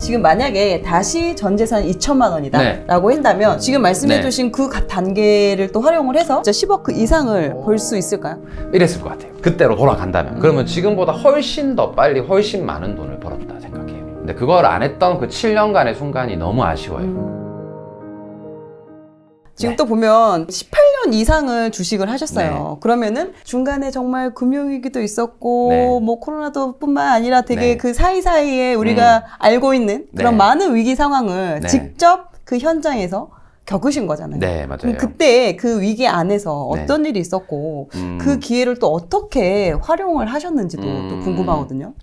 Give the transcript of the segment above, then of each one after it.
지금 만약에 다시 전 재산 2천만 원이다 네. 라고 한다면 지금 말씀해 네. 주신 그 단계를 또 활용을 해서 진짜 10억 그 이상을 벌 수 있을까요? 이랬을 것 같아요. 그때로 돌아간다면. 그러면 지금보다 훨씬 더 빨리 훨씬 많은 돈을 벌었다 생각해요. 근데 그걸 안 했던 그 7년간의 순간이 너무 아쉬워요. 지금 네. 또 보면 18년 이상을 주식을 하셨어요. 네. 그러면은 중간에 정말 금융위기도 있었고 네. 뭐 코로나도 뿐만 아니라 되게 네. 그 사이사이에 우리가 알고 있는 그런 네. 많은 위기 상황을 네. 직접 그 현장에서 겪으신 거잖아요. 네, 맞아요. 그럼 그때 그 위기 안에서 네. 어떤 일이 있었고 그 기회를 또 어떻게 활용을 하셨는지도 또 궁금하거든요.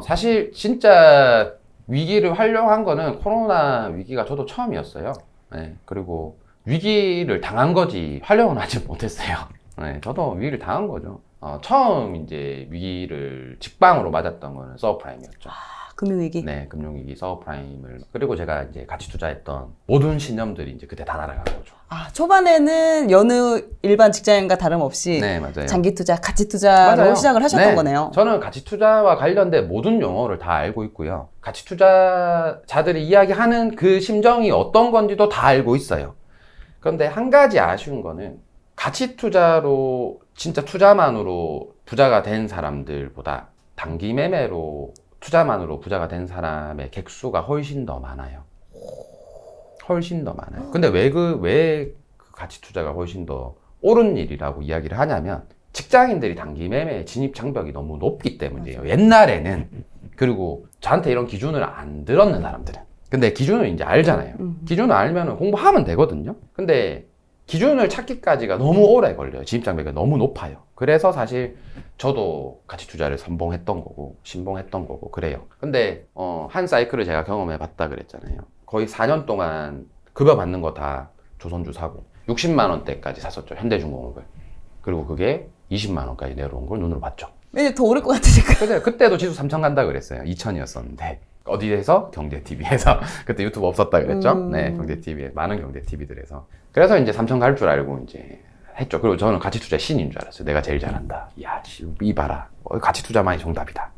사실 진짜 위기를 활용한 거는 코로나 위기가 저도 처음이었어요. 네, 그리고 위기를 당한 거지 활용은 하지 못했어요. 네, 저도 위기를 당한 거죠. 처음 이제 위기를 직방으로 맞았던 거는 서브프라임이었죠. 금융위기. 네, 금융위기 서브프라임을. 그리고 제가 이제 같이 투자했던 모든 신념들이 이제 그때 다 날아간 거죠. 초반에는 여느 일반 직장인과 다름없이 네, 맞아요. 장기 투자, 가치 투자로 맞아요. 시작을 하셨던 네, 거네요. 저는 가치 투자와 관련된 모든 용어를 다 알고 있고요. 가치 투자자들이 이야기하는 그 심정이 어떤 건지도 다 알고 있어요. 그런데 한 가지 아쉬운 거는 가치 투자로 진짜 투자만으로 부자가 된 사람들보다 단기 매매로 투자만으로 부자가 된 사람의 객수가 훨씬 더 많아요. 훨씬 더 많아요. 근데 왜 그 가치 투자가 훨씬 더 옳은 일이라고 이야기를 하냐면 직장인들이 단기 매매 진입 장벽이 너무 높기 때문이에요. 옛날에는. 그리고 저한테 이런 기준을 안 들었는 사람들은. 근데 기준을 이제 알잖아요. 기준을 알면 공부하면 되거든요. 근데 기준을 찾기까지가 너무 오래 걸려요. 진입 장벽이 너무 높아요. 그래서 사실 저도 가치 투자를 선봉했던 거고 신봉했던 거고 그래요. 근데 한 사이클을 제가 경험해 봤다 그랬잖아요. 거의 4년 동안 급여 받는 거 다 조선주 사고 60만 원대까지 샀었죠. 현대중공업을. 그리고 그게 20만 원까지 내려온 걸 눈으로 봤죠. 왜냐면 더 오를 것 같으니까. 근데 그때도 지수 3천 간다 그랬어요. 2천이었었는데 어디에서? 경제TV에서. 그때 유튜브 없었다 그랬죠. 네, 경제TV에 많은 경제TV들에서. 그래서 이제 3천 갈 줄 알고 이제 했죠. 그리고 저는 가치 투자 신인 줄 알았어요. 내가 제일 잘한다. 야, 이 봐라. 가치 투자만이 정답이다.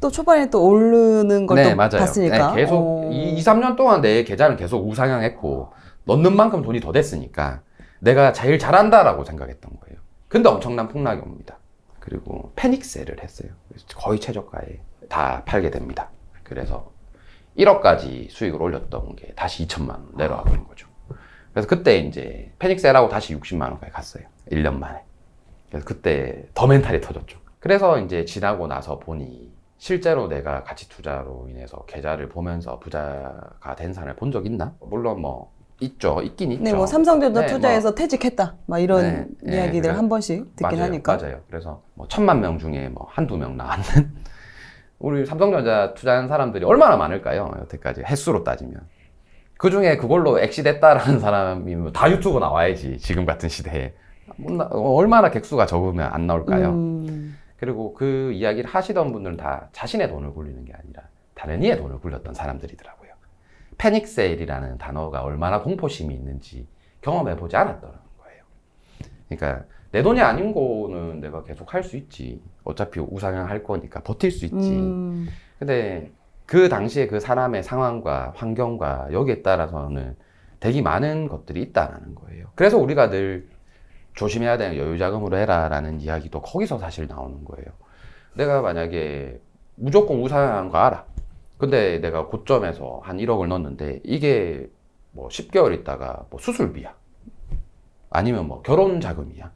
또 초반에 또 오르는 걸 또 맞아요. 봤으니까. 네, 계속 2, 3년 동안 내 계좌는 계속 우상향했고 넣는 만큼 돈이 더 됐으니까 내가 제일 잘한다라고 생각했던 거예요. 근데 엄청난 폭락이 옵니다. 그리고 패닉셀을 했어요. 거의 최저가에 다 팔게 됩니다. 그래서 1억까지 수익을 올렸던 게 다시 2천만 원 내려와 버린 거죠. 그래서 그때 이제 패닉셀하고 다시 60만 원까지 갔어요. 1년 만에. 그래서 그때 더 멘탈이 터졌죠. 그래서 이제 지나고 나서 보니 실제로 내가 가치 투자로 인해서 계좌를 보면서 부자가 된 사람을 본 적 있나? 물론 뭐 있죠. 있긴 있죠. 네, 뭐 삼성전자 네, 투자해서 퇴직했다. 막 이런 네, 이야기들 네, 한 번씩 듣긴 맞아요, 하니까. 맞아요. 그래서 뭐 1,000만 명 중에 뭐 한두 명 나왔는 우리 삼성전자 투자한 사람들이 얼마나 많을까요? 여태까지 횟수로 따지면. 그 중에 그걸로 exit했다라는 사람이 뭐 다 유튜브 나와야지. 지금 같은 시대에. 얼마나 객수가 적으면 안 나올까요? 그리고 그 이야기를 하시던 분들은 다 자신의 돈을 굴리는 게 아니라 다른 이의 돈을 굴렸던 사람들이더라고요. 패닉세일이라는 단어가 얼마나 공포심이 있는지 경험해보지 않았더라는 거예요. 그러니까 내 돈이 아닌 거는 내가 계속 할 수 있지. 어차피 우상향 할 거니까 버틸 수 있지. 근데 그 당시에 그 사람의 상황과 환경과 여기에 따라서는 되게 많은 것들이 있다는 거예요. 그래서 우리가 늘 조심해야 되는 여유자금으로 해라라는 이야기도 거기서 사실 나오는 거예요. 내가 만약에 무조건 우상향한 거 알아. 근데 내가 고점에서 한 1억을 넣었는데 이게 뭐 10개월 있다가 뭐 수술비야. 아니면 뭐 결혼 자금이야.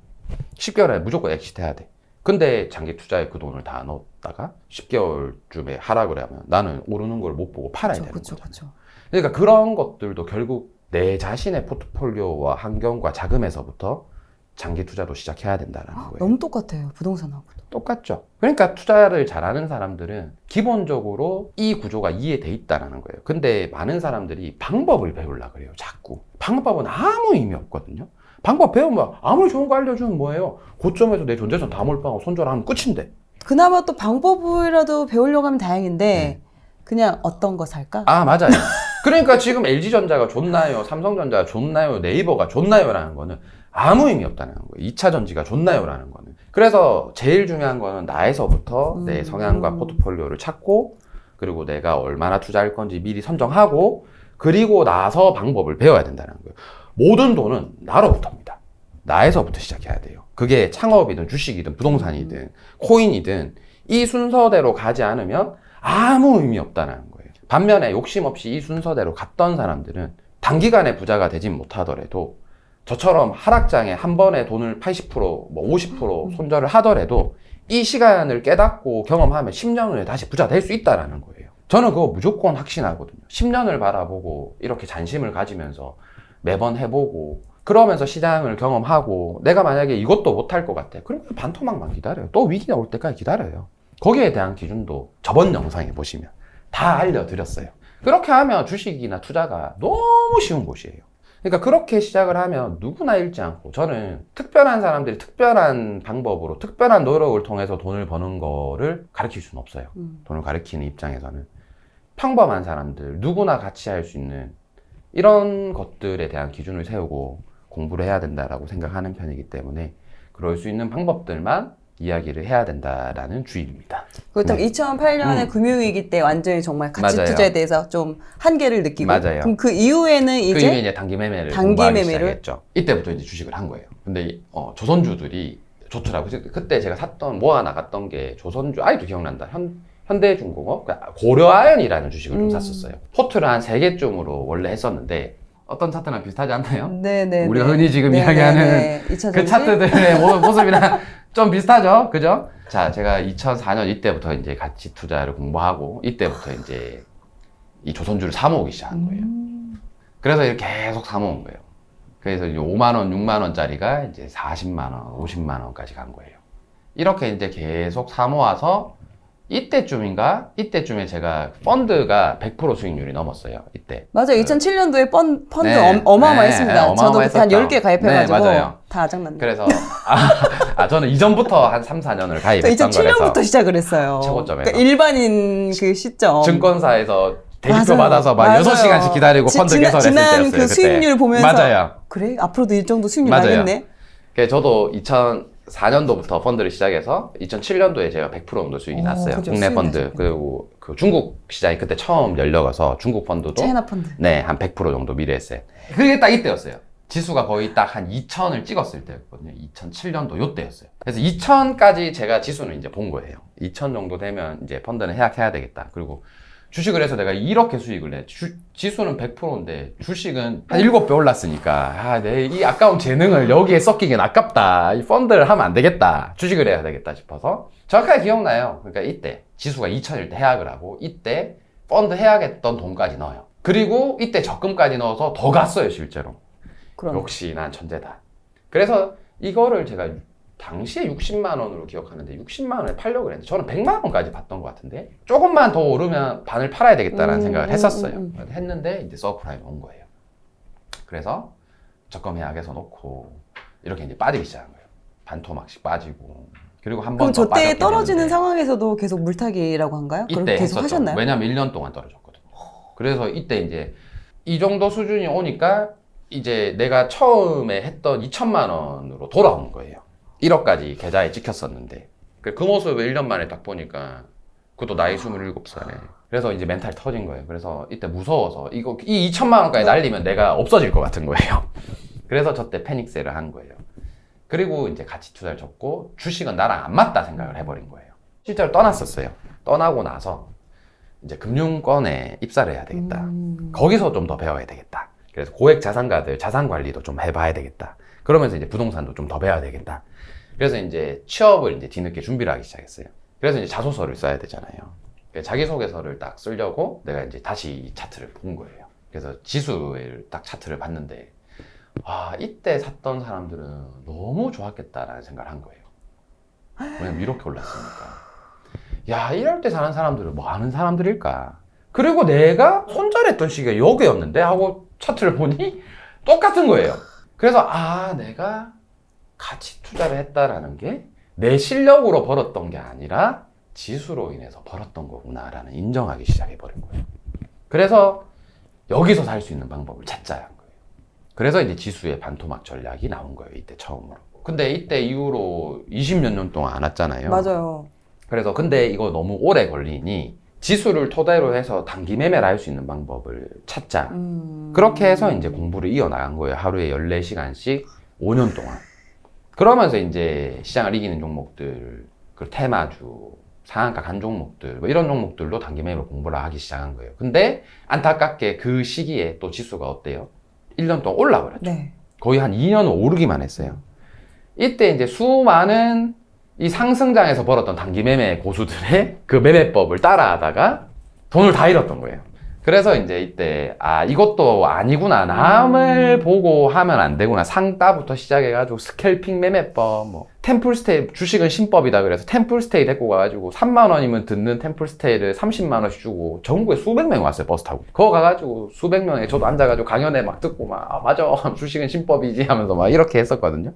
10개월에 무조건 엑시트해야 돼. 근데 장기 투자에 그 돈을 다 넣었다가 10개월쯤에 하락을 하면 나는 오르는 걸 못 보고 팔아야 되는 거잖아요. 그러니까 그런 것들도 결국 내 자신의 포트폴리오와 환경과 자금에서부터 장기 투자도 시작해야 된다는 거예요. 너무 똑같아요. 부동산하고도. 똑같죠. 그러니까 투자를 잘하는 사람들은 기본적으로 이 구조가 이해돼 있다는 거예요. 근데 많은 사람들이 방법을 배우려고 그래요. 자꾸. 방법은 아무 의미 없거든요. 방법 배우면 아무리 좋은 거 알려주면 뭐예요? 고점에서 내 존재선 다 몰빵하고 손절하면 끝인데. 그나마 또 방법이라도 배우려고 하면 다행인데 그냥 어떤 거 살까? 맞아요. 그러니까 지금 LG전자가 좋나요? 삼성전자가 좋나요? 네이버가 좋나요? 라는 거는 아무 의미 없다는 거예요. 2차 전지가 좋나요? 라는 거는. 그래서 제일 중요한 거는 나에서부터 내 성향과 포트폴리오를 찾고 그리고 내가 얼마나 투자할 건지 미리 선정하고 그리고 나서 방법을 배워야 된다는 거예요. 모든 돈은 나로부터입니다. 나에서부터 시작해야 돼요. 그게 창업이든 주식이든 부동산이든 코인이든 이 순서대로 가지 않으면 아무 의미 없다는 거예요. 반면에 욕심 없이 이 순서대로 갔던 사람들은 단기간에 부자가 되진 못하더라도 저처럼 하락장에 한 번에 돈을 80%, 뭐 50% 손절을 하더라도 이 시간을 깨닫고 경험하면 10년 후에 다시 부자 될 수 있다는 거예요. 저는 그거 무조건 확신하거든요. 10년을 바라보고 이렇게 잔심을 가지면서 매번 해보고 그러면서 시장을 경험하고 내가 만약에 이것도 못할 것 같아. 그러면 반토막만 기다려요. 또 위기가 올 때까지 기다려요. 거기에 대한 기준도 저번 영상에 보시면 다 알려드렸어요. 그렇게 하면 주식이나 투자가 너무 쉬운 곳이에요. 그러니까 그렇게 시작을 하면 누구나 잃지 않고 저는 특별한 사람들이 특별한 방법으로 특별한 노력을 통해서 돈을 버는 거를 가르칠 수는 없어요. 돈을 가르치는 입장에서는 평범한 사람들 누구나 같이 할 수 있는 이런 것들에 대한 기준을 세우고 공부를 해야 된다라고 생각하는 편이기 때문에 그럴 수 있는 방법들만 이야기를 해야 된다라는 주의입니다. 그렇다면 네. 2008년에 금융위기 때 완전히 정말 가치 맞아요. 투자에 대해서 좀 한계를 느끼고 맞아요. 그럼 그 이후에는 그 이후에 이제 이제 단기 매매를 단기 공부하기 매매를? 시작했죠. 이때부터 이제 주식을 한 거예요. 근데 조선주들이 좋더라고요. 그때 제가 샀던 모아 나갔던 게 조선주 아직도 기억난다. 현대중공업 고려아연이라는 주식을 좀 샀었어요. 포트를 한 3개쯤으로 원래 했었는데 어떤 차트랑 비슷하지 않나요? 네네 우리가 흔히 지금 이야기하는 그 차트들의 모습이랑 좀 비슷하죠? 그죠? 자, 제가 2004년 이때부터 이제 가치 투자를 공부하고 이때부터 이제 이 조선주를 사모으기 시작한 거예요. 그래서 이렇게 계속 사모은 거예요. 그래서 이제 5만원, 6만원짜리가 이제 40만원, 50만원까지 간 거예요. 이렇게 이제 계속 사모아서 이때쯤에 제가 펀드가 100% 수익률이 넘었어요. 이때. 맞아요. 2007년도에 펀드 네. 어마어마했습니다. 네, 저도 그때 한 어마어마했었죠. 10개 가입해가지고 네, 맞아요. 다 아작났네요. 그래서 저는 이전부터 한 3, 4년을 가입했던 2007년부터 거라서 시작을 했어요. 최고점에서. 그러니까 일반인 그 시점. 증권사에서 대기표 맞아요. 받아서 막 맞아요. 6시간씩 기다리고 펀드 개설했을 지난 때였어요. 그 그때. 수익률 보면서 맞아요. 그래? 앞으로도 이 정도 수익률 맞아요. 나겠네? 그래서 저도 2004년도부터 펀드를 시작해서 2007년도에 제가 100% 정도 수익이 났어요. 그죠. 국내 수익 펀드. 나셨군요. 그리고 그 중국 시장이 그때 처음 열려서 중국 펀드도 차이나 펀드. 네, 한 100% 정도 미래했어요. 그게 딱 이때였어요. 지수가 거의 딱 한 2000을 찍었을 때였거든요. 2007년도 요때였어요. 그래서 2000까지 제가 지수는 이제 본 거예요. 2000 정도 되면 이제 펀드는 해야 되겠다. 그리고 주식을 해서 내가 이렇게 수익을 내. 지수는 100%인데 주식은 한 7배 올랐으니까 내 이 아까운 재능을 여기에 섞이긴 아깝다. 이 펀드를 하면 안 되겠다. 주식을 해야 되겠다 싶어서 정확하게 기억나요. 그러니까 이때 지수가 2000일 때 해약을 하고 이때 펀드 해약했던 돈까지 넣어요. 그리고 이때 적금까지 넣어서 더 갔어요, 실제로. 그럼. 역시 난 천재다. 그래서 이거를 제가 당시에 60만 원으로 기억하는데 60만 원에 팔려고 그랬는데 저는 100만 원까지 받던 것 같은데 조금만 더 오르면 반을 팔아야 되겠다라는 생각을 했었어요. 했는데 이제 서프라임이 온 거예요. 그래서 적금 해약해서 놓고 이렇게 이제 빠지기 시작한 거예요. 반토막씩 빠지고 그리고 한 번 그럼 더 빠졌게 저때 떨어지는 되는데 상황에서도 계속 물타기라고 한가요? 그럼 이때 계속 했었죠. 하셨나요? 왜냐면 1년 동안 떨어졌거든요. 그래서 이때 이제 이 정도 수준이 오니까 이제 내가 처음에 했던 2천만 원으로 돌아온 거예요. 1억까지 계좌에 찍혔었는데 그 모습을 1년 만에 딱 보니까 그것도 나이 27살에 그래서 이제 멘탈 터진 거예요. 그래서 이때 무서워서 이 2천만 원까지 날리면 내가 없어질 것 같은 거예요. 그래서 저때 패닉셀을 한 거예요. 그리고 이제 가치 투자를 접고 주식은 나랑 안 맞다 생각을 해버린 거예요. 실제로 떠났었어요. 떠나고 나서 이제 금융권에 입사를 해야 되겠다. 거기서 좀 더 배워야 되겠다. 그래서 고액 자산가들 자산 관리도 좀 해봐야 되겠다. 그러면서 이제 부동산도 좀 더 배워야 되겠다. 그래서 이제 취업을 이제 뒤늦게 준비를 하기 시작했어요. 그래서 이제 자소서를 써야 되잖아요. 자기소개서를 딱 쓰려고 내가 이제 다시 이 차트를 본 거예요. 그래서 지수를 딱 차트를 봤는데 이때 샀던 사람들은 너무 좋았겠다라는 생각을 한 거예요. 왜냐면 이렇게 올랐으니까. 야, 이럴 때 사는 사람들은 뭐 하는 사람들일까? 그리고 내가 손절했던 시기가 여기였는데 하고 차트를 보니 똑같은 거예요. 그래서 내가 가치 투자를 했다라는 게 내 실력으로 벌었던 게 아니라 지수로 인해서 벌었던 거구나라는 인정하기 시작해버린 거예요. 그래서 여기서 살 수 있는 방법을 찾자 한 거예요. 그래서 이제 지수의 반토막 전략이 나온 거예요. 이때 처음으로. 근데 이때 이후로 20몇 년 동안 안 왔잖아요. 맞아요. 그래서 근데 이거 너무 오래 걸리니 지수를 토대로 해서 단기 매매를 할 수 있는 방법을 찾자. 그렇게 해서 이제 공부를 이어나간 거예요. 하루에 14시간씩 5년 동안. 그러면서 이제 시장을 이기는 종목들, 그 테마주, 상한가 간 종목들, 뭐 이런 종목들로 단기 매매로 공부를 하기 시작한 거예요. 근데 안타깝게 그 시기에 또 지수가 어때요? 1년 동안 올라버렸죠. 네. 거의 한 2년은 오르기만 했어요. 이때 이제 수많은 이 상승장에서 벌었던 단기 매매 고수들의 그 매매법을 따라하다가 돈을 다 잃었던 거예요. 그래서 이제 이때 이것도 아니구나, 남을 보고 하면 안 되구나, 상따부터 시작해가지고 스캘핑 매매법, 뭐 템플스테이, 주식은 신법이다 그래서 템플스테이 데리고 가가지고 3만 원이면 듣는 템플스테이를 30만 원씩 주고 전국에 수백 명이 왔어요. 버스 타고 그거 가가지고 수백 명에 저도 앉아가지고 강연에 막 듣고 막 맞아 주식은 신법이지 하면서 막 이렇게 했었거든요.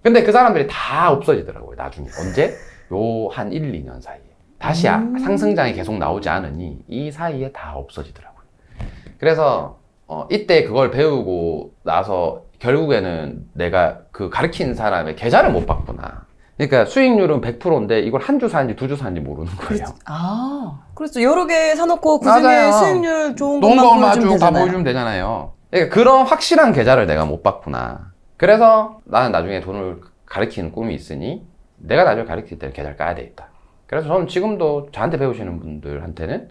근데 그 사람들이 다 없어지더라고요. 나중에 언제? 요 한 1, 2년 사이에 다시 상승장이 계속 나오지 않으니 이 사이에 다 없어지더라고요. 그래서 이때 그걸 배우고 나서 결국에는 내가 그 가르친 사람의 계좌를 못 봤구나. 그러니까 수익률은 100%인데 이걸 한 주 사는지 두 주 사는지 모르는 거예요. 그렇죠. 여러 개 사놓고 그 중에 맞아요. 수익률 좋은 좋은 것만 것만 보여주면 쭉 다 되잖아요. 보여주면 되잖아요. 그러니까 그런 확실한 계좌를 내가 못 봤구나. 그래서 나는 나중에 돈을 가르치는 꿈이 있으니 내가 나중에 가르칠 때는 계좌를 까야 되겠다. 그래서 저는 지금도 저한테 배우시는 분들한테는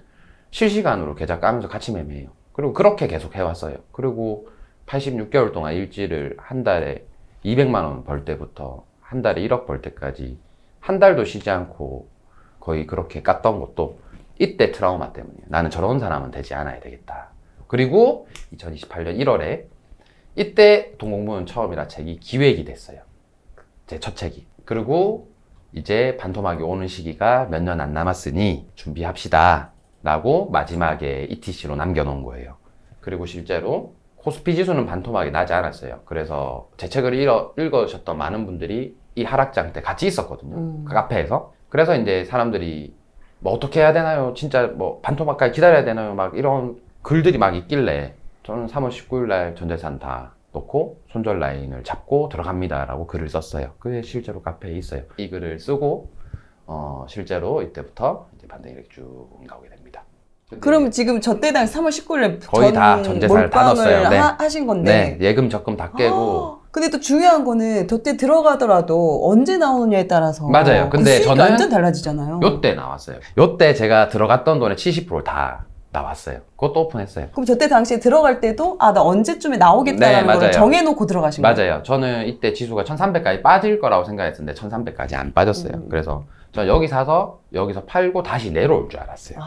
실시간으로 계좌 까면서 같이 매매해요. 그리고 그렇게 계속 해왔어요. 그리고 86개월 동안 일지를 한 달에 200만 원 벌 때부터 한 달에 1억 벌 때까지 한 달도 쉬지 않고 거의 그렇게 깠던 것도 이때 트라우마 때문이에요. 나는 저런 사람은 되지 않아야 되겠다. 그리고 2028년 1월에 이때 동공부는 처음이라 책이 기획이 됐어요. 제 첫 책이. 그리고 이제 반토막이 오는 시기가 몇 년 안 남았으니 준비합시다 라고 마지막에 ETC로 남겨놓은 거예요. 그리고 실제로 코스피 지수는 반토막이 나지 않았어요. 그래서 제 책을 읽으셨던 많은 분들이 이 하락장 때 같이 있었거든요. 그 카페에서. 그래서 이제 사람들이 뭐 어떻게 해야 되나요? 진짜 뭐 반토막까지 기다려야 되나요? 막 이런 글들이 막 있길래 저는 3월 19일 날 전재산 다 놓고 손절 라인을 잡고 들어갑니다 라고 글을 썼어요. 그게 실제로 카페에 있어요. 이 글을 쓰고 실제로 이때부터 이제 반등이 이렇게 쭉 나오게 됩니다. 그럼 지금 저 때 당시 3월 19일에 거의 다 전재산을 다 넣었어요. 네. 하신 건데. 네, 예금 적금 다 깨고. 근데 또 중요한 거는 저때 들어가더라도 언제 나오느냐에 따라서 맞아요. 근데 그 수익이 저는 완전 달라지잖아요. 요때 나왔어요. 요때 제가 들어갔던 돈의 70% 다 나왔어요. 그것도 오픈했어요. 그럼 저때 당시에 들어갈 때도 나 언제쯤에 나오겠다라는 네, 걸 맞아요. 정해놓고 들어가신 거예요? 맞아요. 저는 이때 지수가 1300까지 빠질 거라고 생각했는데 1300까지 안 빠졌어요. 그래서 저는 여기 사서 여기서 팔고 다시 내려올 줄 알았어요.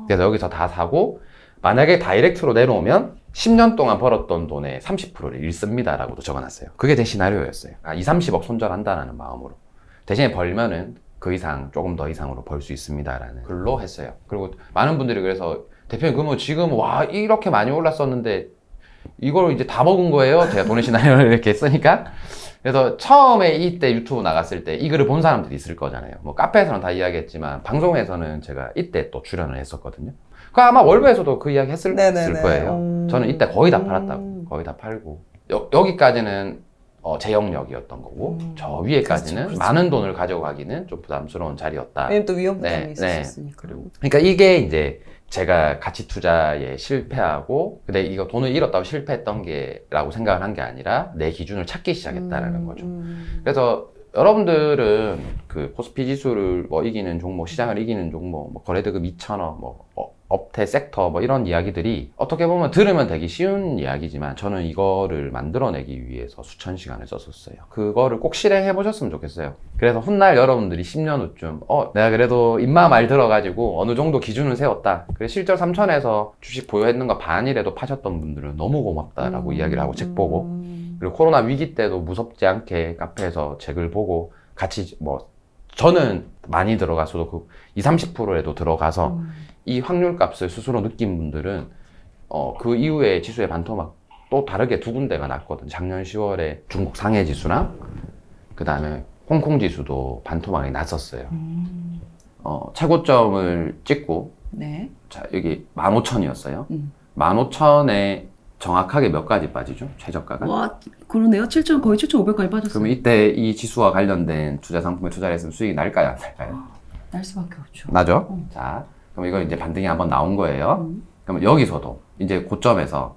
그래서 여기서 다 사고 만약에 다이렉트로 내려오면 10년 동안 벌었던 돈의 30%를 잃습니다 라고도 적어놨어요. 그게 제 시나리오였어요. 2, 30억 손절한다는 마음으로. 대신에 벌면은 그 이상 조금 더 이상으로 벌 수 있습니다 라는 글로 했어요. 그리고 많은 분들이 그래서 대표님 그러면 지금 와 이렇게 많이 올랐었는데 이걸 이제 다 먹은 거예요? 제가 돈의 시나리오를 이렇게 쓰니까. 그래서 처음에 이때 유튜브 나갔을 때 이 글을 본 사람들이 있을 거잖아요. 뭐 카페에서는 다 이야기했지만 방송에서는 제가 이때 또 출연을 했었거든요. 그 아마 월부에서도 그 이야기 했을 거예요. 저는 이때 거의 다 팔았다고. 거의 다 팔고 여기까지는 제 영역이었던 거고 저 위에까지는 그렇죠. 많은 돈을 가지고 가기는 좀 부담스러운 자리였다. 왜냐면 또 위험 부담이 있었으니까. 그러니까 이게 이제 제가 가치 투자에 실패하고 근데 이거 돈을 잃었다고 실패했던 게라고 생각을 한 게 아니라 내 기준을 찾기 시작했다라는 거죠. 그래서 여러분들은 그 코스피 지수를 뭐 이기는 종목, 시장을 이기는 종목, 뭐 거래대금 2,000억, 뭐 업태 섹터 뭐 이런 이야기들이 어떻게 보면 들으면 되게 쉬운 이야기지만 저는 이거를 만들어내기 위해서 수천 시간을 썼었어요. 그거를 꼭 실행해 보셨으면 좋겠어요. 그래서 훗날 여러분들이 10년 후쯤 내가 그래도 입마 말 들어가지고 어느 정도 기준을 세웠다. 그래 실절 3천에서 주식 보유했는 거 반이라도 파셨던 분들은 너무 고맙다라고 이야기를 하고 책 보고 그리고 코로나 위기 때도 무섭지 않게 카페에서 책을 보고 같이 뭐 저는 많이 들어가서도 그 20, 30%에도 들어가서 이 확률 값을 스스로 느낀 분들은 그 이후에 지수의 반토막 또 다르게 두 군데가 났거든. 작년 10월에 중국 상해 지수랑 그 다음에 홍콩 지수도 반토막이 났었어요. 최고점을 찍고 네. 자 여기 15,000이었어요. 15,000에 정확하게 몇 가지 빠지죠? 최저가가? 와, 그러네요. 7,000 거의 7,500까지 빠졌어요. 그러면 이때 이 지수와 관련된 투자 상품에 투자를 했으면 수익이 날까요? 안 날까요? 날 수밖에 없죠. 나죠? 자, 그럼 이거 이제 반등이 한번 나온 거예요. 그럼 여기서도 이제 고점에서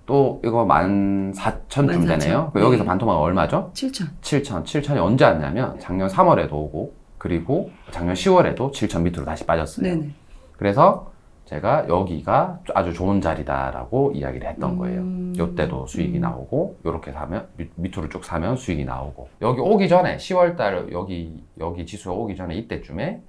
또 이거 14,000쯤 되네요. 그럼 여기서 반토막은 얼마죠? 7천. 7,000이 언제 왔냐면 작년 3월에도 오고 그리고 작년 10월에도 7,000 밑으로 다시 빠졌어요. 네네. 그래서 제가 여기가 아주 좋은 자리다라고 이야기를 했던 거예요. 요때도 수익이 나오고 요렇게 사면 밑으로 쭉 사면 수익이 나오고 여기 오기 전에 10월달 여기 지수가 오기 전에 이때쯤에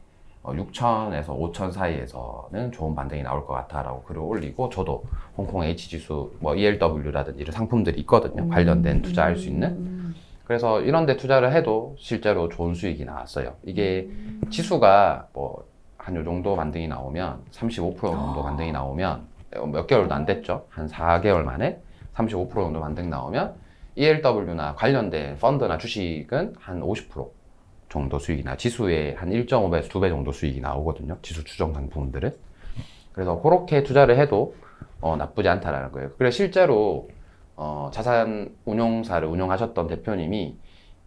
6,000에서 5,000 사이에서는 좋은 반등이 나올 것 같아라고 글을 올리고 저도 홍콩 H지수 뭐 ELW라든지 이런 상품들이 있거든요. 관련된 투자할 수 있는. 그래서 이런 데 투자를 해도 실제로 좋은 수익이 나왔어요. 이게 지수가 뭐 한 요 정도 반등이 나오면 35% 정도 반등이 나오면 몇 개월도 안 됐죠. 한 4개월 만에 35% 정도 반등 나오면 ELW나 관련된 펀드나 주식은 한 50% 정도 수익이 나. 지수의 한 1.5배에서 2배 정도 수익이 나오거든요. 지수 추정 상품들은. 그래서 그렇게 투자를 해도 나쁘지 않다라는 거예요. 그래서 실제로 자산 운용사를 운영하셨던 대표님이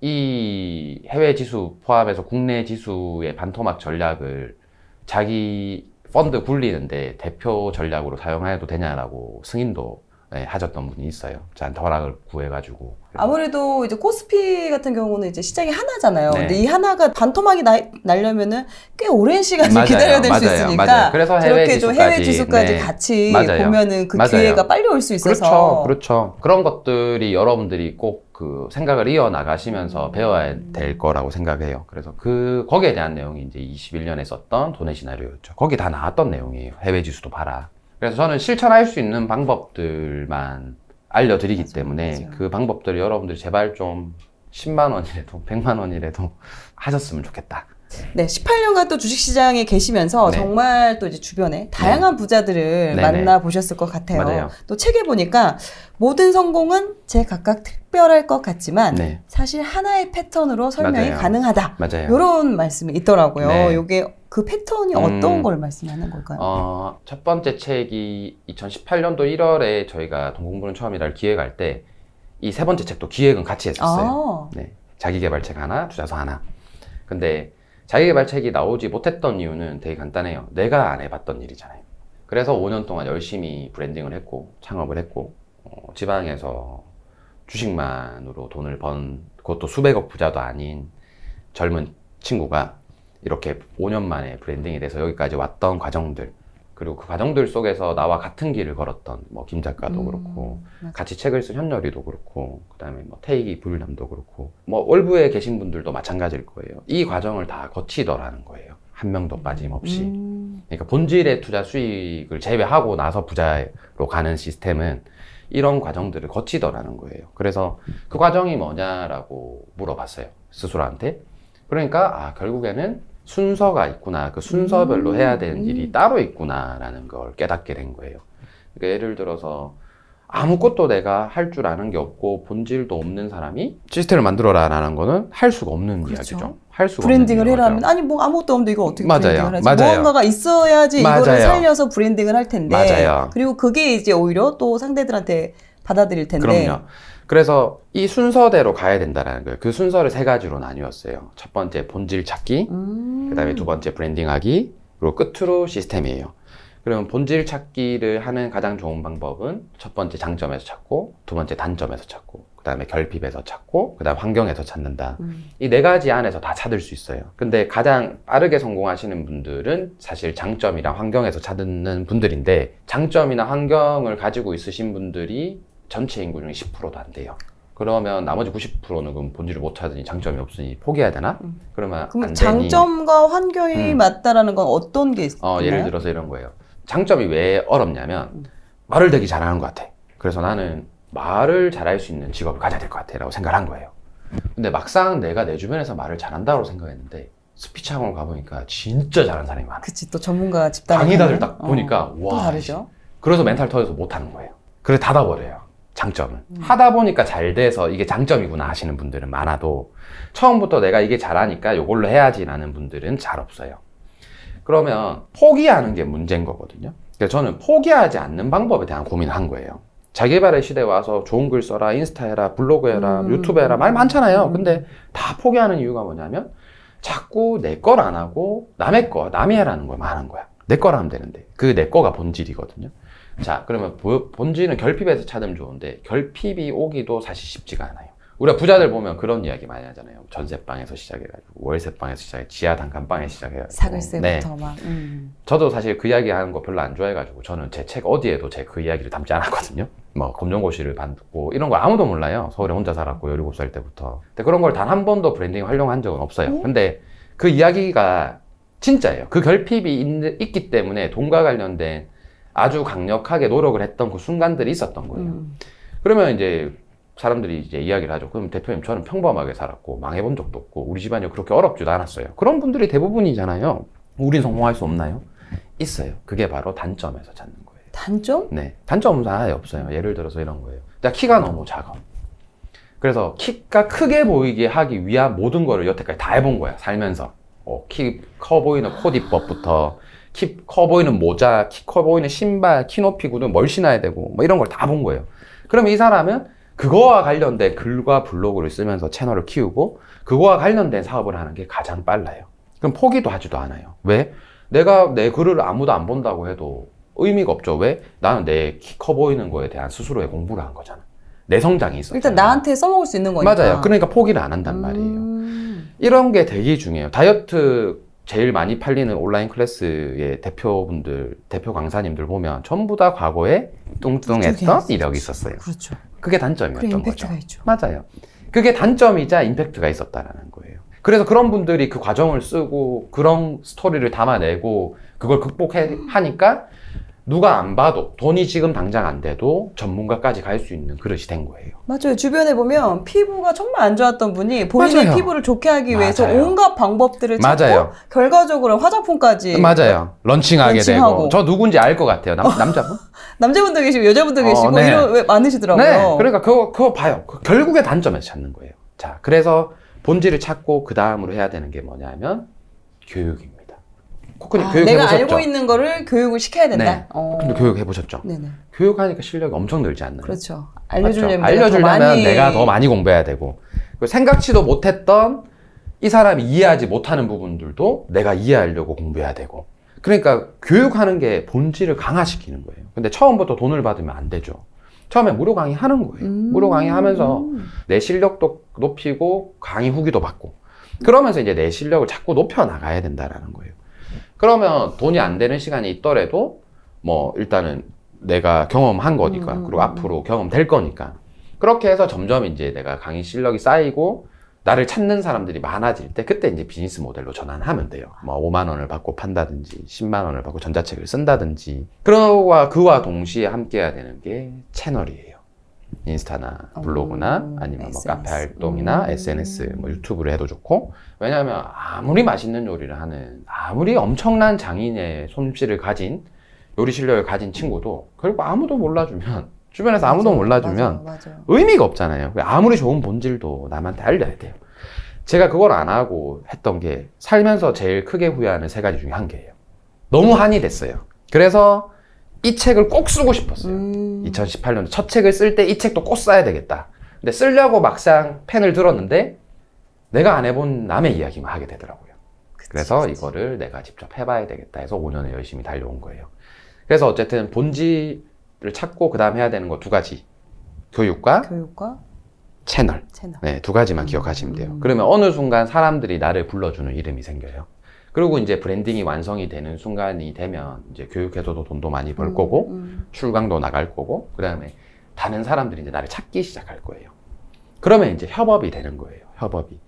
이 해외 지수 포함해서 국내 지수의 반토막 전략을 자기 펀드 굴리는데 대표 전략으로 사용해도 되냐라고 승인도 하셨던 분이 있어요. 저한테 허락을 구해가지고. 아무래도 이제 코스피 같은 경우는 이제 시장이 하나잖아요. 네. 근데 이 하나가 반토막이 나려면은 꽤 오랜 시간이 맞아요. 기다려야 될 수 맞아요. 있으니까. 맞아요. 그래서 해외 저렇게 좀 지수까지, 해외 지수까지 네. 같이 맞아요. 보면은 그 맞아요. 기회가 빨리 올 수 있어서. 그렇죠. 그런 것들이 여러분들이 꼭 그 생각을 이어나가시면서 배워야 될 거라고 생각해요. 그래서 거기에 대한 내용이 이제 21년에 썼던 돈의 시나리오였죠. 거기 다 나왔던 내용이에요. 해외 지수도 봐라. 그래서 저는 실천할 수 있는 방법들만 알려드리기 때문에 맞아. 그 방법들을 여러분들이 제발 좀 10만 원이라도 100만 원이라도 하셨으면 좋겠다. 네, 18년간 또 주식시장에 계시면서 네. 정말 또 이제 주변에 다양한 부자들을 네네. 만나보셨을 것 같아요. 맞아요. 또 책에 보니까 모든 성공은 제각각 특별할 것 같지만 네. 사실 하나의 패턴으로 설명이 맞아요. 가능하다. 맞아요. 이런 말씀이 있더라고요. 네. 요게 그 패턴이 어떤 걸 말씀하는 걸까요? 첫 번째 책이 2018년도 1월에 저희가 동공부는 처음이라를 기획할 때 이 세 번째 책도 기획은 같이 했었어요. 네. 자기계발책 하나, 투자서 하나. 근데 자기계발책이 나오지 못했던 이유는 되게 간단해요. 내가 안 해봤던 일이잖아요. 그래서 5년 동안 열심히 브랜딩을 했고 창업을 했고 지방에서 주식만으로 돈을 번 그것도 수백억 부자도 아닌 젊은 친구가 이렇게 5년 만에 브랜딩이 돼서 여기까지 왔던 과정들, 그리고 그 과정들 속에서 나와 같은 길을 걸었던 뭐 김 작가도 그렇고 맞아. 같이 책을 쓴 현열이도 그렇고 그다음에 뭐 태익이 불남도 그렇고 뭐 월부에 계신 분들도 마찬가지일 거예요. 이 과정을 다 거치더라는 거예요. 한 명도 빠짐없이. 그러니까 본질의 투자 수익을 제외하고 나서 부자로 가는 시스템은 이런 과정들을 거치더라는 거예요. 그래서 그 과정이 뭐냐라고 물어봤어요. 스스로한테. 그러니까 결국에는 순서가 있구나. 그 순서별로 해야 되는 일이 따로 있구나라는 걸 깨닫게 된 거예요. 그러니까 예를 들어서 아무것도 내가 할 줄 아는 게 없고 본질도 없는 사람이 시스템을 만들어라라는 거는 할 수가 없는 그렇죠. 이야기죠. 할 수가 브랜딩을 없는 해라면 거죠. 아니 뭐 아무것도 없는데 이거 어떻게 맞아요. 브랜딩을 하지? 맞아요. 무언가가 있어야지 이거를 맞아요. 살려서 브랜딩을 할 텐데. 맞아요. 그리고 그게 이제 오히려 또 상대들한테 받아들일 텐데. 그럼요. 그래서 이 순서대로 가야 된다는 거예요. 그 순서를 세 가지로 나뉘었어요. 첫 번째 본질 찾기, 그다음에 두 번째 브랜딩하기, 그리고 끝으로 시스템이에요. 그러면 본질 찾기를 하는 가장 좋은 방법은 첫 번째 장점에서 찾고, 두 번째 단점에서 찾고, 그다음에 결핍에서 찾고, 그다음 환경에서 찾는다. 이 네 가지 안에서 다 찾을 수 있어요. 근데 가장 빠르게 성공하시는 분들은 사실 장점이랑 환경에서 찾는 분들인데, 장점이나 환경을 가지고 있으신 분들이 전체 인구 중에 10%도 안 돼요. 그러면 나머지 90%는 그럼 본질을 못 찾으니 장점이 없으니 포기해야 되나? 그러면 그럼 안 되니. 장점과 환경이 맞다라는 건 어떤 게 있나요? 예를 들어서 이런 거예요. 장점이 왜 어렵냐면 말을 되게 잘하는 것 같아. 그래서 나는 말을 잘할 수 있는 직업을 가져야 될 것 같아 라고 생각을 한 거예요. 근데 막상 내가 내 주변에서 말을 잘한다고 생각했는데 스피치 학원을 가보니까 진짜 잘하는 사람이 많아. 그치, 또 전문가 집단에 강의다들 가면, 딱 보니까 또 와. 다르죠. 그래서 멘탈 터져서 못하는 거예요. 그래서 닫아버려요. 장점은. 하다 보니까 잘 돼서 이게 장점이구나 하시는 분들은 많아도 처음부터 내가 이게 잘하니까 이걸로 해야지 라는 분들은 잘 없어요. 그러면 포기하는 게 문제인 거거든요. 그래서 저는 포기하지 않는 방법에 대한 고민을 한 거예요. 자기개발의 시대에 와서 좋은 글 써라, 인스타 해라, 블로그 해라, 유튜브 해라 말 많잖아요. 근데 다 포기하는 이유가 뭐냐면 자꾸 내 걸 안 하고 남의 거, 남이 해라는 걸 말하는 거야. 내 거라 하면 되는데 그 내 거가 본질이거든요. 자, 그러면 본질은 결핍에서 찾으면 좋은데 결핍이 오기도 사실 쉽지가 않아요. 우리가 부자들 보면 그런 이야기 많이 하잖아요. 전세방에서 시작해가지고 월세방에서 시작해 지하 단칸방에 시작해가지고 사글세부터 막. 저도 사실 그 이야기 하는 거 별로 안 좋아해가지고 저는 제 책 어디에도 제 그 이야기를 담지 않았거든요. 뭐 검정고시를 받고 이런 거 아무도 몰라요. 서울에 혼자 살았고 17살 때부터. 근데 그런 걸 단 한 번도 브랜딩 활용한 적은 없어요. 근데 그 이야기가 진짜예요. 그 결핍이 있기 때문에 돈과 관련된 아주 강력하게 노력을 했던 그 순간들이 있었던 거예요. 그러면 이제 사람들이 이제 이야기를 하죠. 그럼 대표님, 저는 평범하게 살았고 망해본 적도 없고 우리 집안이 그렇게 어렵지도 않았어요. 그런 분들이 대부분이잖아요. 우린 성공할 수 없나요? 있어요. 그게 바로 단점에서 찾는 거예요. 단점? 네, 단점은 아예 없어요. 예를 들어서 이런 거예요. 나 키가 너무 작아. 그래서 키가 크게 보이게 하기 위한 모든 거를 여태까지 다 해본 거야, 살면서. 키 커 보이는 코디법부터 키 커 보이는 모자, 키 커 보이는 신발, 키 높이 구두 뭘 신어야 되고 뭐 이런 걸 다 본 거예요. 그러면 이 사람은 그거와 관련된 글과 블로그를 쓰면서 채널을 키우고 그거와 관련된 사업을 하는 게 가장 빨라요. 그럼 포기도 하지도 않아요. 왜? 내가 내 글을 아무도 안 본다고 해도 의미가 없죠. 왜? 나는 내 키 커 보이는 거에 대한 스스로의 공부를 한 거잖아. 내 성장이 있었잖아. 일단 나한테 써먹을 수 있는 거니까. 맞아요. 그러니까 포기를 안 한단 말이에요. 이런 게 되게 중요해요. 다이어트 제일 많이 팔리는 온라인 클래스의 대표분들, 대표 강사님들 보면 전부 다 과거에 뚱뚱했던 이력이 있었어요. 그렇죠. 그게 단점이었던 그래, 거죠. 임팩트가 있죠. 맞아요. 그게 단점이자 임팩트가 있었다라는 거예요. 그래서 그런 분들이 그 과정을 쓰고 그런 스토리를 담아내고 그걸 극복하니까 누가 안 봐도 돈이 지금 당장 안 돼도 전문가까지 갈 수 있는 그릇이 된 거예요. 맞아요. 주변에 보면 피부가 정말 안 좋았던 분이 본인의 맞아요. 피부를 좋게 하기 위해서 맞아요. 온갖 방법들을 찾고 맞아요. 결과적으로 화장품까지 맞아요. 런칭하게 런칭하고. 되고. 저 누군지 알 것 같아요. 남자분? 남자분도 계시고 여자분도 계시고 네. 이런 왜 많으시더라고요. 네. 그러니까 그거 봐요. 결국에 단점에서 찾는 거예요. 자, 그래서 본질을 찾고 그 다음으로 해야 되는 게 뭐냐면 교육입니다. 코코님 교육 내가 해보셨죠? 알고 있는 거를 교육을 시켜야 된다. 네. 근데 교육 해보셨죠? 네네. 교육하니까 실력이 엄청 늘지 않나요? 그렇죠. 맞죠? 알려주려면, 알려주려면 내가 더 많이 공부해야 되고 생각지도 못했던 이 사람이 이해하지 못하는 부분들도 내가 이해하려고 공부해야 되고 그러니까 교육하는 게 본질을 강화시키는 거예요. 근데 처음부터 돈을 받으면 안 되죠. 처음에 무료 강의 하는 거예요. 무료 강의 하면서 내 실력도 높이고 강의 후기도 받고 그러면서 이제 내 실력을 자꾸 높여 나가야 된다라는 거예요. 그러면 돈이 안 되는 시간이 있더라도 뭐 일단은 내가 경험한 거니까 그리고 앞으로 경험될 거니까 그렇게 해서 점점 이제 내가 강의 실력이 쌓이고 나를 찾는 사람들이 많아질 때 그때 이제 비즈니스 모델로 전환하면 돼요. 뭐 5만 원을 받고 판다든지 10만 원을 받고 전자책을 쓴다든지 그와 동시에 함께 해야 되는 게 채널이에요. 인스타나 블로그나 아니면 뭐 카페 활동이나 SNS, 뭐 유튜브를 해도 좋고 왜냐하면 아무리 맛있는 요리를 하는 아무리 엄청난 장인의 솜씨를 가진 요리 실력을 가진 친구도 결국 아무도 몰라주면 주변에서 아무도 몰라주면 맞아요. 의미가 없잖아요. 아무리 좋은 본질도 남한테 알려야 돼요. 제가 그걸 안 하고 했던 게 살면서 제일 크게 후회하는 3가지 중에 한 개예요. 너무 한이 됐어요. 그래서 이 책을 꼭 쓰고 싶었어요. 2018년 첫 책을 쓸 때 이 책도 꼭 써야 되겠다. 근데 쓰려고 막상 펜을 들었는데 내가 안 해본 남의 이야기만 하게 되더라고요. 그래서 이거를 내가 직접 해봐야 되겠다 해서 5년을 열심히 달려온 거예요. 그래서 어쨌든 본질을 찾고 그 다음 해야 되는 거 2가지. 교육과 채널. 네, 2가지만 기억하시면 돼요. 그러면 어느 순간 사람들이 나를 불러주는 이름이 생겨요. 그리고 이제 브랜딩이 완성이 되는 순간이 되면 이제 교육에서도 돈도 많이 벌 거고 출강도 나갈 거고 그 다음에 다른 사람들이 이제 나를 찾기 시작할 거예요. 그러면 이제 협업이 되는 거예요. 협업이.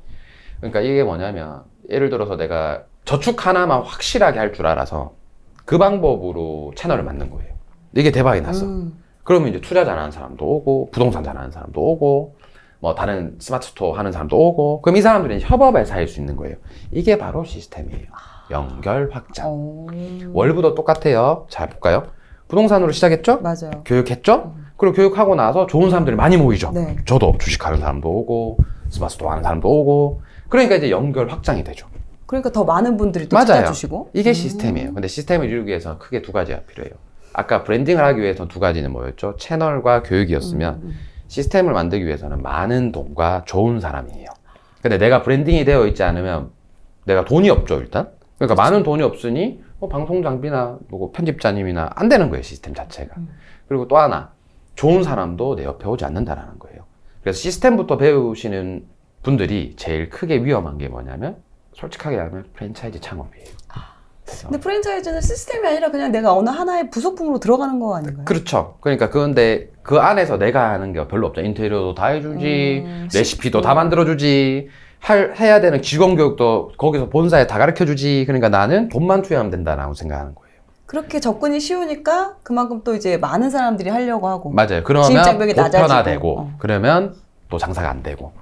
그러니까 이게 뭐냐면 예를 들어서 내가 저축 하나만 확실하게 할 줄 알아서 그 방법으로 채널을 만든 거예요. 이게 대박이 났어. 그러면 이제 투자 잘하는 사람도 오고 부동산 잘하는 사람도 오고 뭐 다른 스마트 스토어 하는 사람도 오고 그럼 이 사람들이 협업해서 할 수 있는 거예요. 이게 바로 시스템이에요. 연결 확장. 월부도 똑같아요. 자 볼까요? 부동산으로 시작했죠? 맞아요. 교육했죠? 그리고 교육하고 나서 좋은 사람들이 많이 모이죠. 네. 저도 주식하는 사람도 오고 스마트 스토어 하는 사람도 오고 그러니까 이제 연결 확장이 되죠. 그러니까 더 많은 분들이 또 맞아요. 찾아주시고 이게 시스템이에요. 근데 시스템을 이루기 위해서는 크게 2가지가 필요해요. 아까 브랜딩을 하기 위해서 2가지는 뭐였죠? 채널과 교육이었으면 시스템을 만들기 위해서는 많은 돈과 좋은 사람이에요. 근데 내가 브랜딩이 되어 있지 않으면 내가 돈이 없죠, 일단. 그러니까 많은 돈이 없으니 방송 장비나 뭐 편집자님이나 안 되는 거예요, 시스템 자체가. 그리고 또 하나, 좋은 사람도 내 옆에 오지 않는다라는 거예요. 그래서 시스템부터 배우시는 분들이 제일 크게 위험한 게 뭐냐면, 솔직하게 하면 프랜차이즈 창업이에요. 근데 프랜차이즈는 시스템이 아니라 그냥 내가 어느 하나의 부속품으로 들어가는 거 아닌가요? 그렇죠. 그러니까 그런데 그 안에서 내가 하는 게 별로 없죠. 인테리어도 다 해주지, 레시피도 다 만들어주지, 해야 되는 직원 교육도 거기서 본사에 다 가르쳐주지. 그러니까 나는 돈만 투여하면 된다라고 생각하는 거예요. 그렇게 접근이 쉬우니까 그만큼 또 이제 많은 사람들이 하려고 하고. 맞아요. 그러면 진입장벽이 보편화되고, 그러면 또 장사가 안 되고.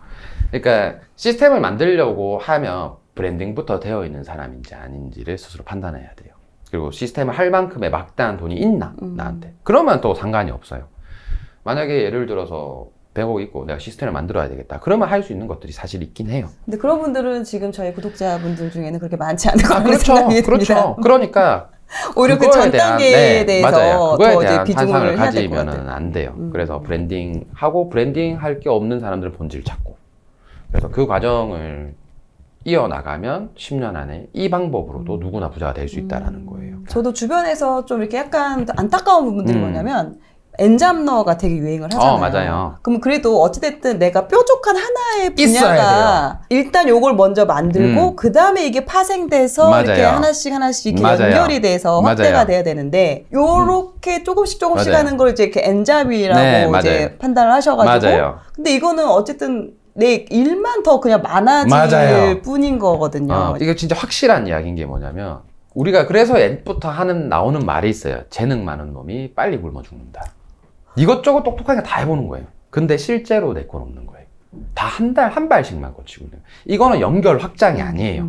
그러니까 시스템을 만들려고 하면 브랜딩부터 되어 있는 사람인지 아닌지를 스스로 판단해야 돼요. 그리고 시스템을 할 만큼의 막대한 돈이 있나, 나한테. 그러면 또 상관이 없어요. 만약에 예를 들어서 100억 있고 내가 시스템을 만들어야 되겠다. 그러면 할 수 있는 것들이 사실 있긴 해요. 근데 그런 분들은 지금 저희 구독자분들 중에는 그렇게 많지 않을 거라고 그렇죠. 생각이 듭니다. 그렇죠. 그러니까 오히려 그 전 단계에 대해서 맞아요. 그거에 더 대한 이제 비중을 환상을 해야 될 것 가지면은 같아요. 안 돼요. 그래서 브랜딩하고 브랜딩 할 게 없는 사람들은 본질 찾고. 그래서 그 과정을 이어나가면 10년 안에 이 방법으로도 누구나 부자가 될 수 있다라는 거예요. 저도 주변에서 좀 이렇게 약간 안타까운 부분들이 뭐냐면 엔잡러가 되게 유행을 하잖아요. 맞아요. 그럼 그래도 어찌됐든 내가 뾰족한 하나의 있어야 분야가 일단 요걸 먼저 만들고 그 다음에 이게 파생돼서 맞아요. 이렇게 하나씩 이렇게 맞아요. 연결이 돼서 확대가 맞아요. 돼야 되는데 요렇게 조금씩 맞아요. 하는 걸 이제 이렇게 엔잡이라고 네, 이제 맞아요. 판단을 하셔가지고 맞아요. 근데 이거는 어쨌든 내 일만 더 그냥 많아질 맞아요. 뿐인 거거든요. 이거 진짜 확실한 이야기인 게 뭐냐면 우리가 그래서 옛부터 나오는 말이 있어요. 재능 많은 놈이 빨리 굶어 죽는다. 이것저것 똑똑하게 다 해보는 거예요. 근데 실제로 내 건 없는 거예요. 다 한 발씩만 고치고 있는 거예요. 이거는 연결 확장이 아니에요.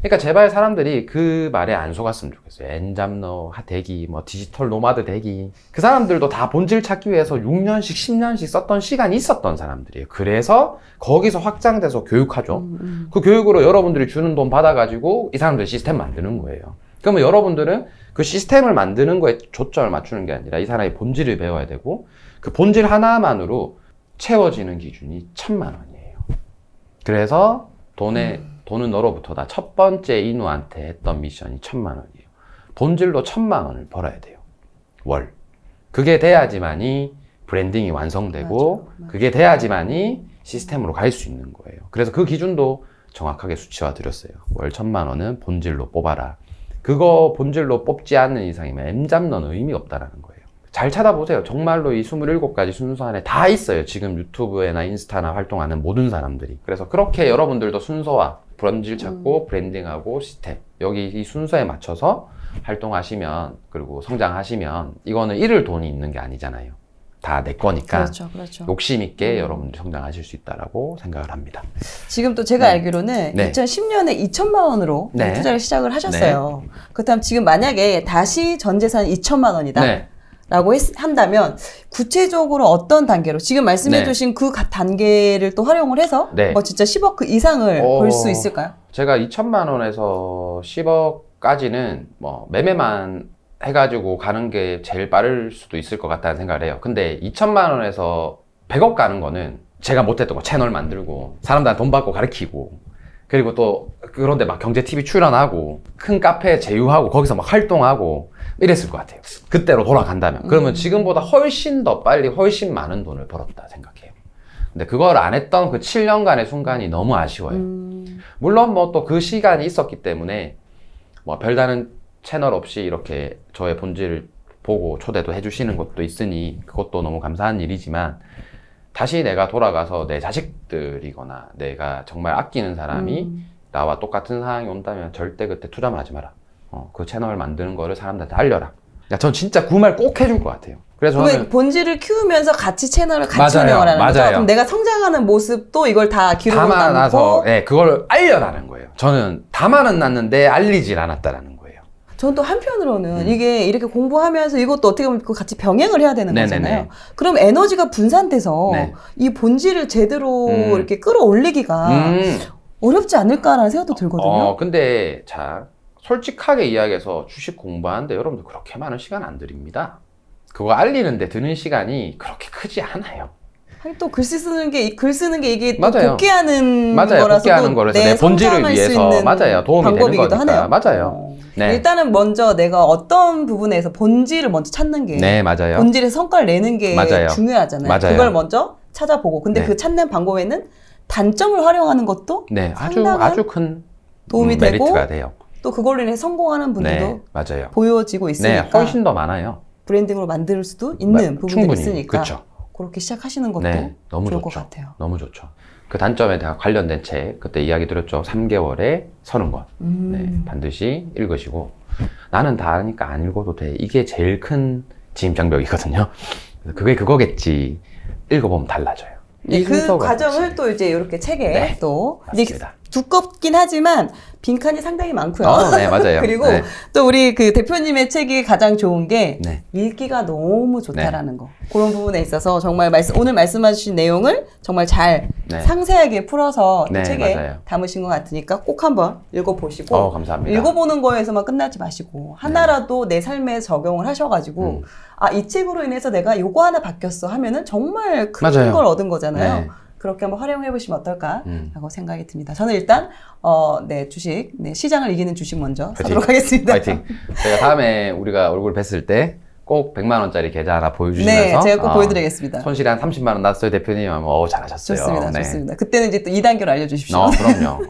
그러니까 제발 사람들이 그 말에 안 속았으면 좋겠어요. 엔잡러 되기, 뭐 디지털 노마드 되기. 그 사람들도 다 본질 찾기 위해서 6년씩, 10년씩 썼던 시간이 있었던 사람들이에요. 그래서 거기서 확장돼서 교육하죠. 그 교육으로 여러분들이 주는 돈 받아가지고 이 사람들 시스템 만드는 거예요. 그러면 여러분들은 그 시스템을 만드는 거에 초점을 맞추는 게 아니라 이 사람의 본질을 배워야 되고 그 본질 하나만으로 채워지는 기준이 1,000만 원이에요. 그래서 돈은 너로부터다. 첫 번째 인우한테 했던 미션이 1,000만 원이에요. 본질로 1,000만 원을 벌어야 돼요. 월. 그게 돼야지만이 브랜딩이 완성되고 맞아. 그게 돼야지만이 시스템으로 갈 수 있는 거예요. 그래서 그 기준도 정확하게 수치화 드렸어요. 월 1,000만 원은 본질로 뽑아라. 그거 본질로 뽑지 않는 이상이면 M잡러는 의미가 없다라는 거예요. 잘 찾아보세요. 정말로 이 27가지 순서 안에 다 있어요. 지금 유튜브나 인스타나 활동하는 모든 사람들이. 그래서 그렇게 여러분들도 순서와 본질 찾고 브랜딩하고 시스템 여기 이 순서에 맞춰서 활동하시면 그리고 성장하시면 이거는 잃을 돈이 있는 게 아니잖아요. 다 내 거니까 그렇죠. 욕심 있게 여러분들이 성장하실 수 있다라고 생각을 합니다. 지금 또 제가 알기로는 2010년에 2,000만 원으로 투자를 시작을 하셨어요. 그렇다면 지금 만약에 다시 전 재산이 2,000만 원이다. 라고 한다면 구체적으로 어떤 단계로 지금 말씀해주신 그 단계를 또 활용을 해서 뭐 진짜 10억 그 이상을 벌 수 있을까요? 제가 2,000만 원에서 10억까지는 뭐 매매만 해가지고 가는 게 제일 빠를 수도 있을 것 같다는 생각을 해요. 근데 2,000만 원에서 100억 가는 거는 제가 못했던 거 채널 만들고 사람들한테 돈 받고 가르치고 그리고 또 그런데 막 경제 TV 출연하고 큰 카페 제휴하고 거기서 막 활동하고 이랬을 것 같아요. 그때로 돌아간다면. 그러면 지금보다 훨씬 더 빨리 훨씬 많은 돈을 벌었다 생각해요. 근데 그걸 안 했던 그 7년간의 순간이 너무 아쉬워요. 물론 뭐 또 그 시간이 있었기 때문에 뭐 별다른 채널 없이 이렇게 저의 본질을 보고 초대도 해주시는 것도 있으니 그것도 너무 감사한 일이지만 다시 내가 돌아가서 내 자식들이거나 내가 정말 아끼는 사람이 나와 똑같은 상황이 온다면 절대 그때 투자만 하지 마라. 그 채널 만드는 거를 사람들한테 알려라. 전 진짜 그 말 꼭 해줄 것 같아요. 그래서 저는 본질을 키우면서 같이 채널을 같이 운영을 하는 거죠? 그럼 내가 성장하는 모습도 이걸 다 기록으로 담아놔서 그걸 알려라는 거예요. 저는 담아는 놨는데 알리질 않았다라는 거예요. 저는 또 한편으로는 이게 이렇게 공부하면서 이것도 어떻게 보면 같이 병행을 해야 되는 거잖아요. 그럼 에너지가 분산돼서 이 본질을 제대로 이렇게 끌어올리기가 어렵지 않을까라는 생각도 들거든요. 근데 자 솔직하게 이야기해서 주식 공부하는데 여러분들 그렇게 많은 시간 안 드립니다. 그거 알리는데 드는 시간이 그렇게 크지 않아요. 또 글 쓰는 게 이게 또 맞아요. 복귀하는 맞아요. 거라서 복귀하는 거라서 내 본질을 위해서 맞아요. 도움이 되는 방법이기도 거니까. 하네요. 맞아요. 네. 일단은 먼저 내가 어떤 부분에서 본질을 먼저 찾는 게 네, 맞아요. 본질의 성과를 내는 게 맞아요. 중요하잖아요. 맞아요. 그걸 먼저 찾아보고 근데 네. 그 찾는 방법에는 단점을 활용하는 것도 네, 상당한 아주 큰 도움이 되고 메리트가 돼요. 또 그걸로 인해 성공하는 분들도 네, 맞아요. 보여지고 네, 있으니까 훨씬 더 많아요. 브랜딩으로 만들 수도 있는 부분들이 충분히. 있으니까 그렇죠. 그렇게 시작하시는 것도 네, 너무 좋을 좋죠. 것 같아요. 너무 좋죠. 그 단점에 대한 관련된 책 그때 이야기 드렸죠. 3개월에 30권. 네, 반드시 읽으시고 나는 다 아니까 안 읽어도 돼. 이게 제일 큰 진입장벽이거든요. 그게 그거겠지. 읽어보면 달라져요. 네, 그 순서가 과정을 있지. 또 이제 이렇게 책에 네, 또 이제 맞습니다. 두껍긴 하지만 빈칸이 상당히 많고요. 네, 맞아요. 그리고 네. 또 우리 그 대표님의 책이 가장 좋은 게 네. 읽기가 너무 좋다라는 거. 그런 부분에 있어서 정말 오늘 말씀하신 내용을 정말 잘 네. 상세하게 풀어서 네, 책에 맞아요. 담으신 것 같으니까 꼭 한번 읽어보시고 감사합니다. 읽어보는 거에서만 끝나지 마시고 하나라도 내 삶에 적용을 하셔가지고 아, 이 책으로 인해서 내가 요거 하나 바뀌었어 하면은 정말 큰 맞아요. 걸 얻은 거잖아요. 네. 그렇게 한번 활용해 보시면 어떨까라고 생각이 듭니다. 저는 일단 주식, 시장을 이기는 주식 먼저 파이팅. 사도록 하겠습니다. 파이팅. 제가 다음에 우리가 얼굴 뵀을 때 꼭 100만 원짜리 계좌 하나 보여주시면서 네, 제가 꼭 보여드리겠습니다. 손실이 한 30만 원 났어요 대표님 하면 잘하셨어요. 좋습니다, 네. 좋습니다. 그때는 이제 또 2단계로 알려주십시오. 그럼요.